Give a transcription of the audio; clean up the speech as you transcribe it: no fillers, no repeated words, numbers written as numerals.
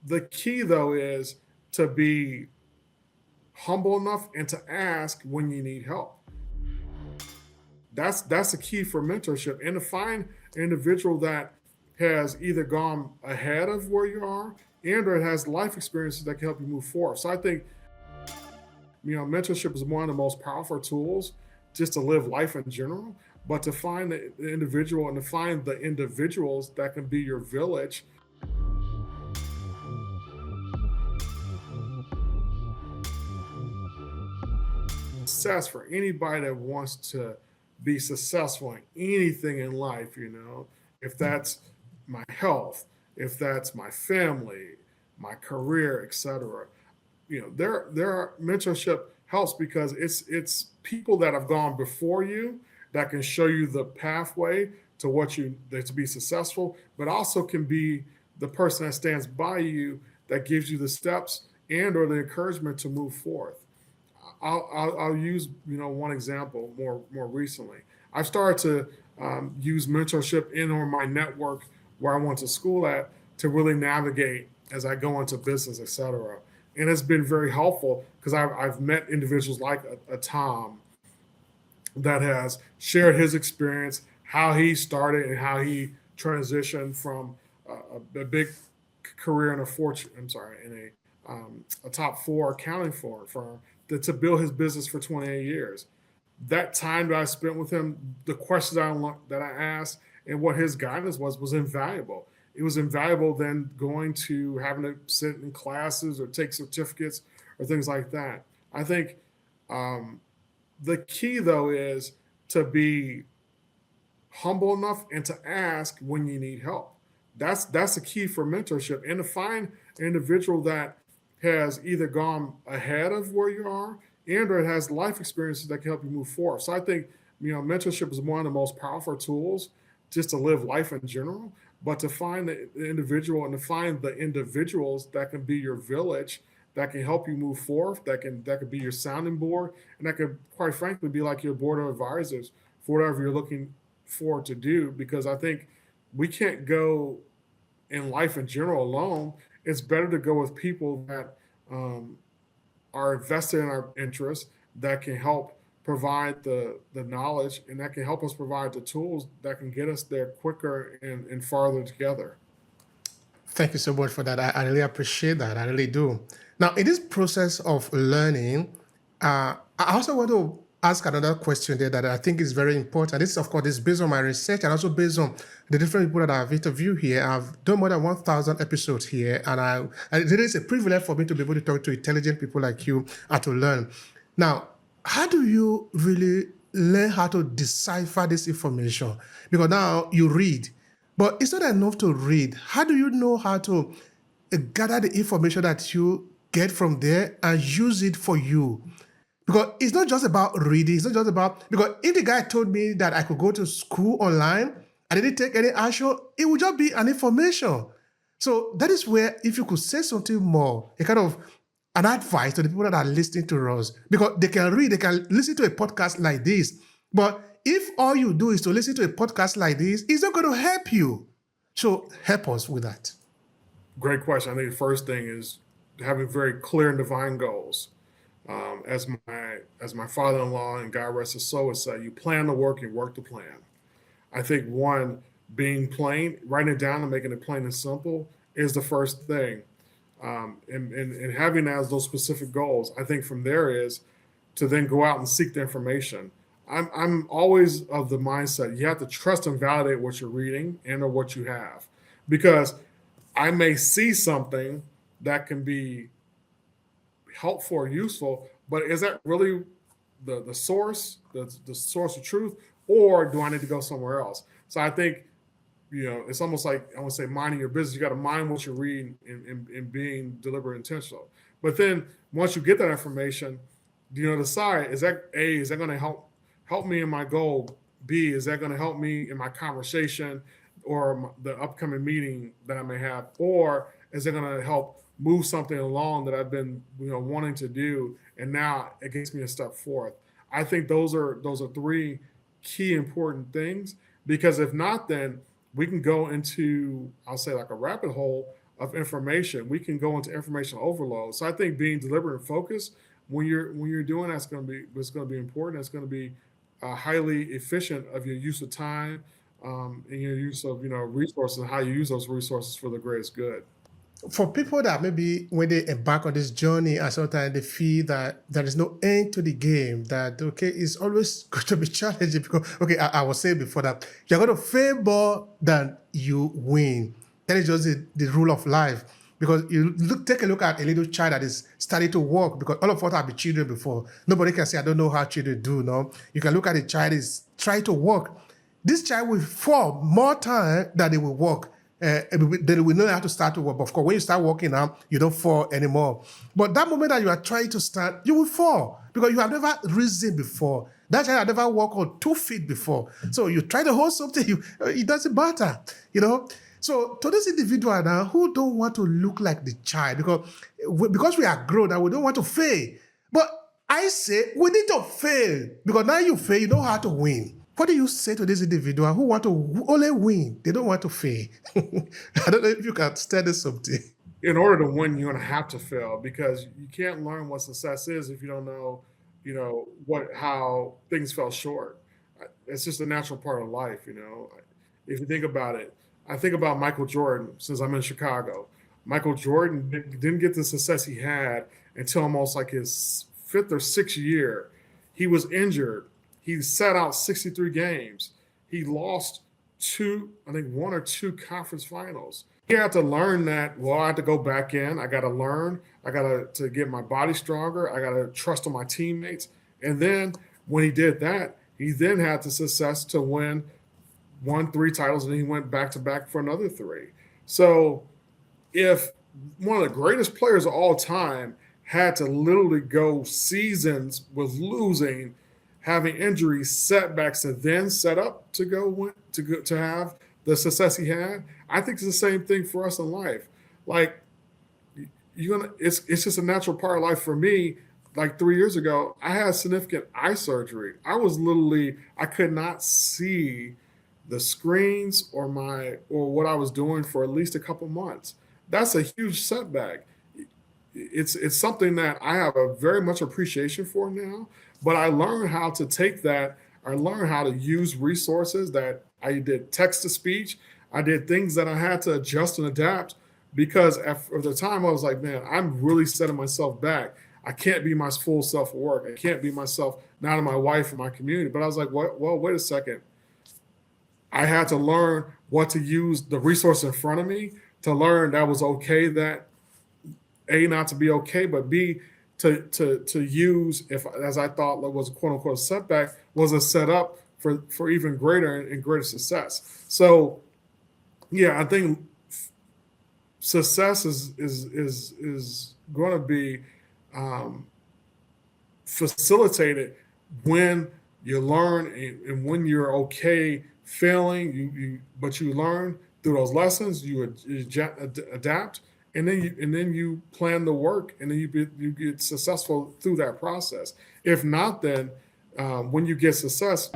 The key though is to be humble enough and to ask when you need help. That's the key for mentorship, and to find an individual that has either gone ahead of where you are and or has life experiences that can help you move forward. So I think mentorship is one of the most powerful tools just to live life in general, but to find the individual and to find the individuals that can be your village. Success for anybody that wants to be successful in anything in life, if that's my health, if that's my family, my career, etc. There are mentorship helps because it's people that have gone before you that can show you the pathway to to be successful, but also can be the person that stands by you that gives you the steps and or the encouragement to move forth. I'll use one example more recently. I've started to use mentorship in on my network where I went to school at to really navigate as I go into business, etc. And it's been very helpful because I've met individuals like a Tom that has shared his experience, how he started and how he transitioned from a big career in a top four accounting firm to build his business for 28 years. That time that I spent with him, the questions that I asked, and what his guidance was invaluable. It was invaluable than going to having to sit in classes or take certificates or things like that. I think the key though is to be humble enough and to ask when you need help. That's the key for mentorship, and to find an individual that has either gone ahead of where you are and or has life experiences that can help you move forward. So I think mentorship is one of the most powerful tools just to live life in general, but to find the individual and to find the individuals that can be your village that can help you move forward, that could be your sounding board, and that could quite frankly be like your board of advisors for whatever you're looking forward to do. Because I think we can't go in life in general alone. It's better to go with people that um, are invested in our interests, that can help provide the knowledge, and that can help us provide the tools that can get us there quicker and farther together. Thank you so much for that. I really appreciate that. I really do. Now, in this process of learning, I also want to ask another question there that I think is very important. This, of course, is based on my research and also based on the different people that I've interviewed here. I've done more than 1,000 episodes here, and it is a privilege for me to be able to talk to intelligent people like you and to learn. Now, how do you really learn how to decipher this information? Because now you read, but it's not enough to read. How do you know how to gather the information that you get from there and use it for you? Because it's not just about reading. It's not just about, because if the guy told me that I could go to school online, I didn't take any action, it would just be an information. So that is where, if you could say something more, a kind of an advice to the people that are listening to us, because they can read, they can listen to a podcast like this. But if all you do is to listen to a podcast like this, it's not going to help you. So help us with that. Great question. I think the first thing is having very clear and defined goals. As my father-in-law and God rest his soul would say, you plan to work, you work to plan. I think one, being plain, writing it down and making it plain and simple is the first thing. And having as those specific goals, I think from there is to then go out and seek the information. I'm always of the mindset you have to trust and validate what you're reading and or what you have, because I may see something that can be helpful or useful, but is that really the source, the source of truth, or do I need to go somewhere else? So I think it's almost like I want to say minding your business. You got to mind what you're reading and being deliberate, intentional. But then once you get that information, decide is that going to help me in my goal? B, is that going to help me in my conversation or the upcoming meeting that I may have, or is it going to help move something along that I've been wanting to do, and now it gets me a step forth? I think those are three key important things, because if not, then we can go into, I'll say, like a rabbit hole of information, we can go into information overload. So I think being deliberate and focused when you're doing that's going to be what's going to be important. It's going to be highly efficient of your use of time, and your use of resources and how you use those resources for the greatest good. For people that maybe when they embark on this journey and sometimes they feel that there is no end to the game, that okay, it's always going to be challenging because okay, I was saying before that you're going to fail more than you win. That is just the rule of life. Because take a look at a little child that is starting to walk, because all of us have been children before. Nobody can say, I don't know how children do, no? You can look at a child is trying to walk. This child will fall more time than they will walk. They will know how to start to walk. But of course, when you start walking now, you don't fall anymore. But that moment that you are trying to start, you will fall because you have never risen before. That child had never walked on 2 feet before. So you try to hold something, it doesn't matter, you know? So to this individual now who don't want to look like the child, because we are grown and we don't want to fail. But I say we need to fail because now you fail, you know how to win. What do you say to this individual who want to only win? They don't want to fail. I don't know if you can study something. In order to win, you're going to have to fail because you can't learn what success is if you don't know, how things fell short. It's just a natural part of life. If you think about it, I think about Michael Jordan since I'm in Chicago. Michael Jordan didn't get the success he had until almost like his 5th or 6th year. He was injured. He sat out 63 games. He lost I think 1 or 2 conference finals. He had to learn that, well, I had to go back in. I got to learn. I got to get my body stronger. I got to trust on my teammates. And then when he did that, he then had the success to won 3 titles, and he went back to back for another 3. So if one of the greatest players of all time had to literally go seasons with losing, having injuries, setbacks, to then set up to have the success he had, I think it's the same thing for us in life. Like it's just a natural part of life for me. Like 3 years ago, I had significant eye surgery. I could not see the screens or what I was doing for at least a couple months. That's a huge setback. It's something that I have a very much appreciation for now, but I learned how to take that. I learned how to use resources that I did text to speech. I did things that I had to adjust and adapt because at the time I was like, man, I'm really setting myself back. I can't be my full self at work. I can't be myself now to my wife and my community. But I was like, well, wait a second. I had to learn what to use the resource in front of me to learn that was okay, that A, not to be okay, but B, to use, if as I thought was a quote unquote setback, was a setup for even greater and greater success. So yeah, I think success is going to be facilitated when you learn and when you're okay failing, but you learn through those lessons, you adapt, and then you plan the work, and then you get successful through that process. If not, then when you get success,